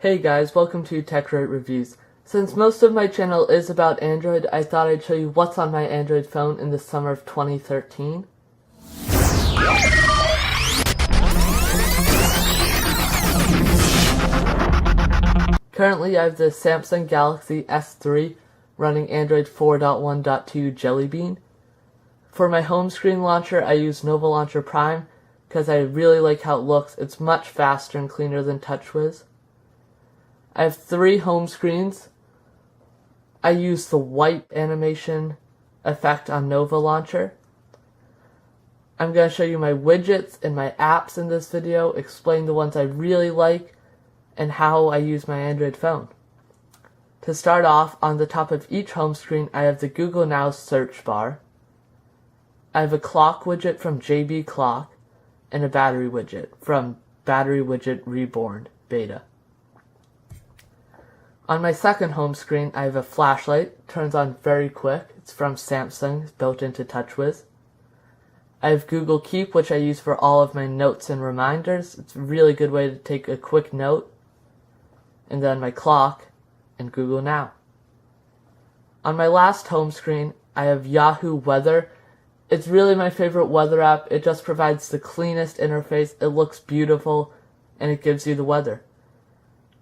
Hey guys, welcome to TechRate Reviews. Since most of my channel is about Android, I thought I'd show you what's on my Android phone in the summer of 2013. Currently I have the Samsung Galaxy S3 running Android 4.1.2 Jelly Bean. For my home screen launcher, I use Nova Launcher Prime because I really like how it looks. It's much faster and cleaner than TouchWiz. I have 3 home screens. I use the wipe animation effect on Nova Launcher. I'm going to show you my widgets and my apps in this video, explain the ones I really like, and how I use my Android phone. To start off, on the top of each home screen, I have the Google Now search bar. I have a clock widget from JB Clock, and a battery widget from Battery Widget Reborn Beta. On my second home screen, I have a flashlight. Turns on very quick. It's from Samsung. It's built into TouchWiz. I have Google Keep, which I use for all of my notes and reminders. It's a really good way to take a quick note. And then my clock and Google Now. On my last home screen, I have Yahoo Weather. It's really my favorite weather app. It just provides the cleanest interface. It looks beautiful, and it gives you the weather.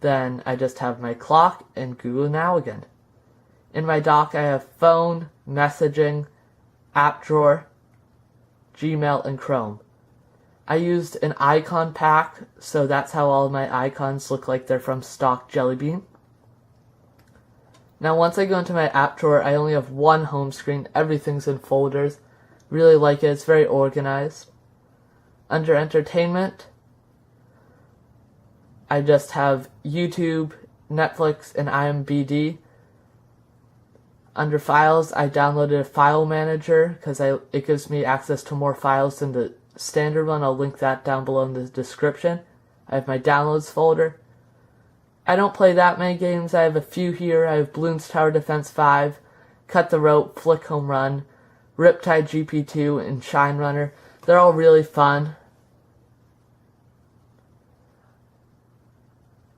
Then I just have my clock and Google Now again. In my dock, I have phone, messaging, app drawer, Gmail, and Chrome. I used an icon pack, so that's how all of my icons look like they're from stock Jelly Bean. Now once I go into my app drawer, I only have one home screen. Everything's in folders. Really like it. It's very organized. Under entertainment, I just have YouTube, Netflix, and IMDb. Under files, I downloaded a file manager because it gives me access to more files than the standard one. I'll link that down below in the description. I have my downloads folder. I don't play that many games. I have a few here. I have Bloons Tower Defense 5, Cut the Rope, Flick Home Run, Riptide GP2, and Shine Runner. They're all really fun.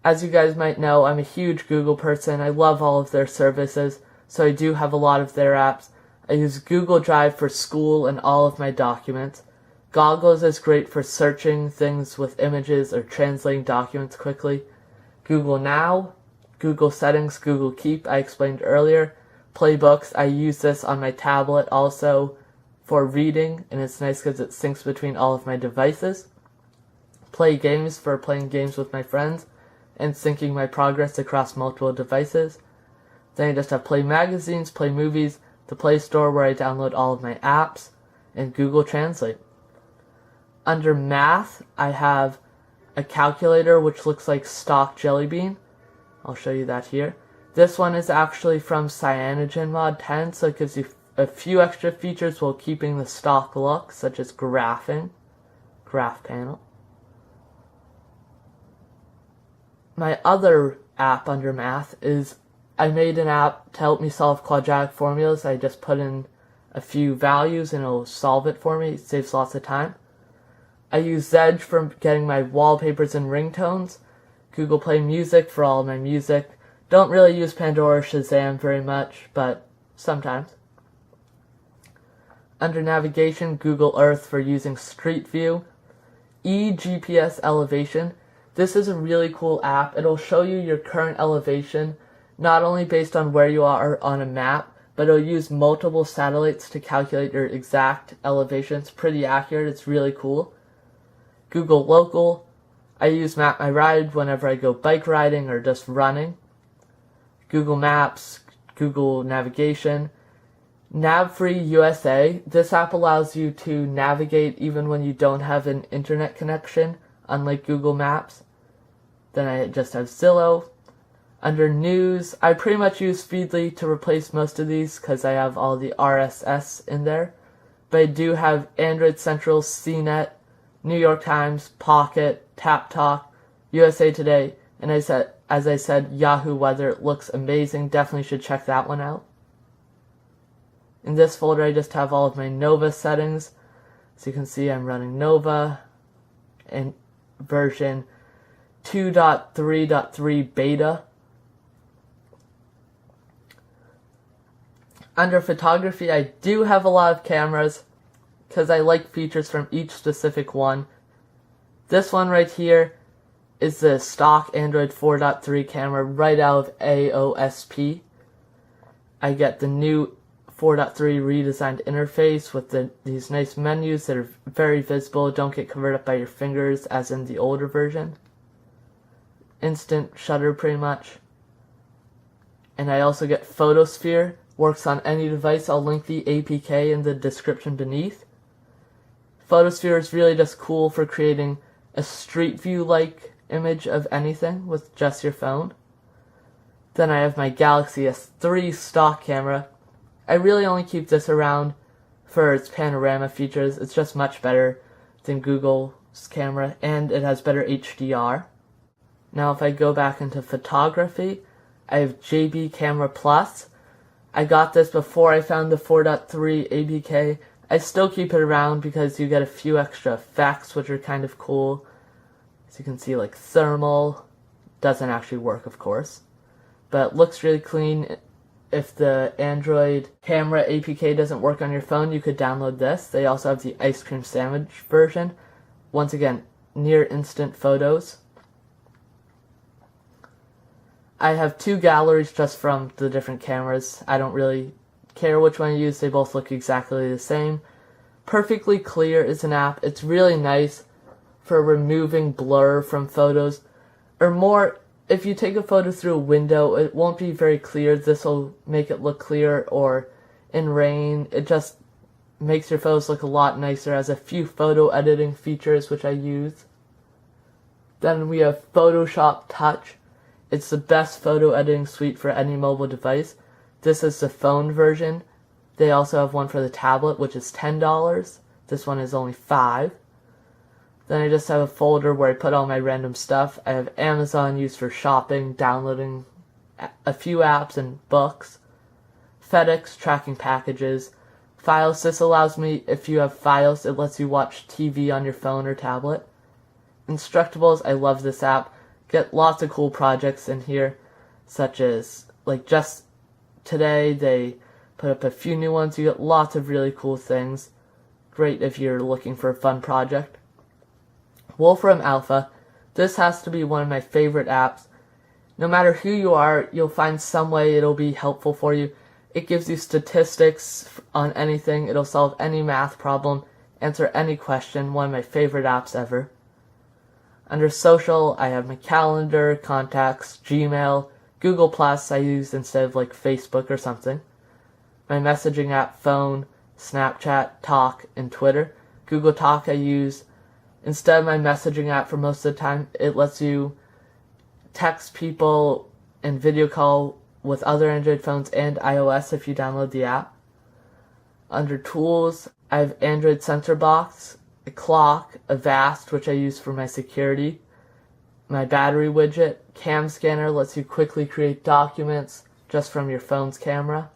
As you guys might know, I'm a huge Google person. I love all of their services, so I do have a lot of their apps. I use Google Drive for school and all of my documents. Goggles is great for searching things with images or translating documents quickly. Google Now, Google Settings, Google Keep, I explained earlier. Playbooks, I use this on my tablet also for reading, and it's nice because it syncs between all of my devices. Play Games for playing games with my friends and syncing my progress across multiple devices. Then I just have Play Magazines, Play Movies, the Play Store where I download all of my apps, and Google Translate. Under Math, I have a calculator which looks like stock Jelly Bean. I'll show you that here. This one is actually from CyanogenMod 10, so it gives you a few extra features while keeping the stock look, such as graphing, graph panel. My other app under Math is I made an app to help me solve quadratic formulas. I just put in a few values and it'll solve it for me. It saves lots of time. I use Zedge for getting my wallpapers and ringtones. Google Play Music for all of my music. Don't really use Pandora or Shazam very much, but sometimes. Under Navigation, Google Earth for using Street View. eGPS Elevation. This is a really cool app. It'll show you your current elevation, not only based on where you are on a map, but it'll use multiple satellites to calculate your exact elevation. It's pretty accurate. It's really cool. Google Local. I use Map My Ride whenever I go bike riding or just running. Google Maps, Google Navigation. NavFree USA. This app allows you to navigate even when you don't have an internet connection, unlike Google Maps. Then I just have Zillow. Under News, I pretty much use Feedly to replace most of these because I have all the RSS in there. But I do have Android Central, CNET, New York Times, Pocket, Tap Talk, USA Today, and as I said, Yahoo Weather. It looks amazing. Definitely should check that one out. In this folder, I just have all of my Nova settings. So you can see I'm running Nova and version 2.3.3 beta. Under photography, I do have a lot of cameras because I like features from each specific one. This one right here is the stock Android 4.3 camera right out of AOSP. I get the new 4.3 redesigned interface with these nice menus that are very visible, don't get covered up by your fingers as in the older version. Instant shutter pretty much. And I also get Photosphere, works on any device. I'll link the APK in the description beneath. Photosphere is really just cool for creating a street view-like image of anything with just your phone. Then I have my Galaxy S3 stock camera. I really only keep this around for its panorama features. It's just much better than Google's camera, and it has better HDR. Now if I go back into photography, I have JB Camera Plus. I got this before I found the 4.3 APK. I still keep it around because you get a few extra effects which are kind of cool. As you can see, like thermal. Doesn't actually work, of course. But it looks really clean. If the Android camera APK doesn't work on your phone, you could download this. They also have the ice cream sandwich version. Once again, near instant photos. I have two galleries just from the different cameras. I don't really care which one I use. They both look exactly the same. Perfectly Clear is an app. It's really nice for removing blur from photos. Or more, if you take a photo through a window, it won't be very clear. This will make it look clear. Or in rain, it just makes your photos look a lot nicer. It has a few photo editing features which I use. Then we have Photoshop Touch. It's the best photo editing suite for any mobile device. This is the phone version. They also have one for the tablet, which is $10. This one is only $5. Then I just have a folder where I put all my random stuff. I have Amazon used for shopping, downloading a few apps and books. FedEx tracking packages. Files. This allows me, if you have files, it lets you watch TV on your phone or tablet. Instructables. I love this app. Get lots of cool projects in here, such as, like just today they put up a few new ones. You get lots of really cool things. Great if you're looking for a fun project. Wolfram Alpha. This has to be one of my favorite apps. No matter who you are, you'll find some way it'll be helpful for you. It gives you statistics on anything. It'll solve any math problem, answer any question. One of my favorite apps ever. Under social, I have my calendar, contacts, Gmail, Google Plus I use instead of like Facebook or something. My messaging app, phone, Snapchat, Talk, and Twitter. Google Talk I use instead of my messaging app for most of the time. It lets you text people and video call with other Android phones and iOS if you download the app. Under tools, I have Android Sensor Box, a clock, a Vast, which I use for my security, my battery widget, Cam Scanner lets you quickly create documents just from your phone's camera,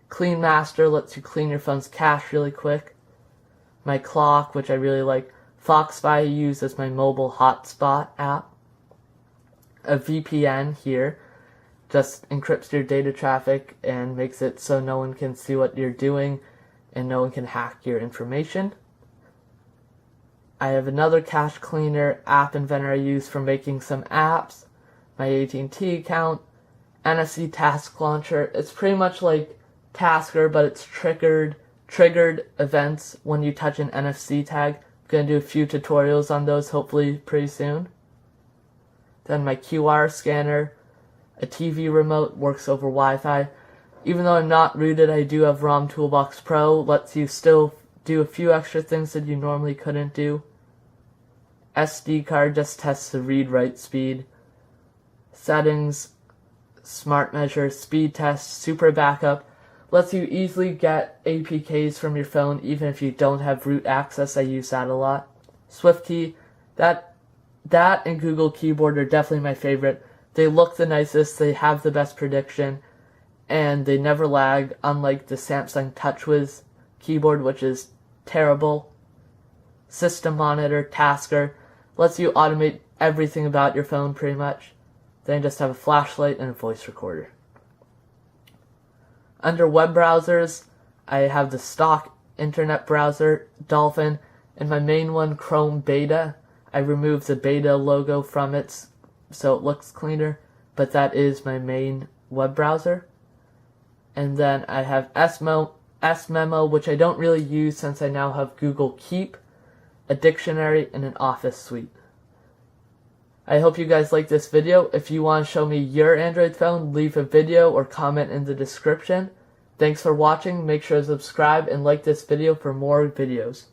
Clean Master lets you clean your phone's cache really quick, my clock, which I really like, Foxspy I use as my mobile hotspot app, a VPN here, just encrypts your data traffic and makes it so no one can see what you're doing and no one can hack your information. I have another cache cleaner App Inventor I use for making some apps, my AT&T account, NFC Task Launcher. It's pretty much like Tasker, but it's triggered events when you touch an NFC tag. I'm going to do a few tutorials on those hopefully pretty soon. Then my QR scanner, a TV remote, works over Wi-Fi. Even though I'm not rooted, I do have ROM Toolbox Pro, lets you still do a few extra things that you normally couldn't do. SD card just tests the read-write speed. Settings, Smart Measure, Speed Test, Super Backup, lets you easily get APKs from your phone even if you don't have root access. I use that a lot. SwiftKey, that and Google Keyboard are definitely my favorite. They look the nicest, they have the best prediction, and they never lag, unlike the Samsung TouchWiz keyboard, which is terrible. System Monitor, Tasker, lets you automate everything about your phone pretty much. Then you just have a flashlight and a voice recorder. Under web browsers, I have the stock internet browser, Dolphin, and my main one, Chrome Beta. I removed the beta logo from it so it looks cleaner, but that is my main web browser. And then I have SMemo, which I don't really use since I now have Google Keep, a dictionary, and an Office suite. I hope you guys like this video. If you want to show me your Android phone, leave a video or comment in the description. Thanks for watching. Make sure to subscribe and like this video for more videos.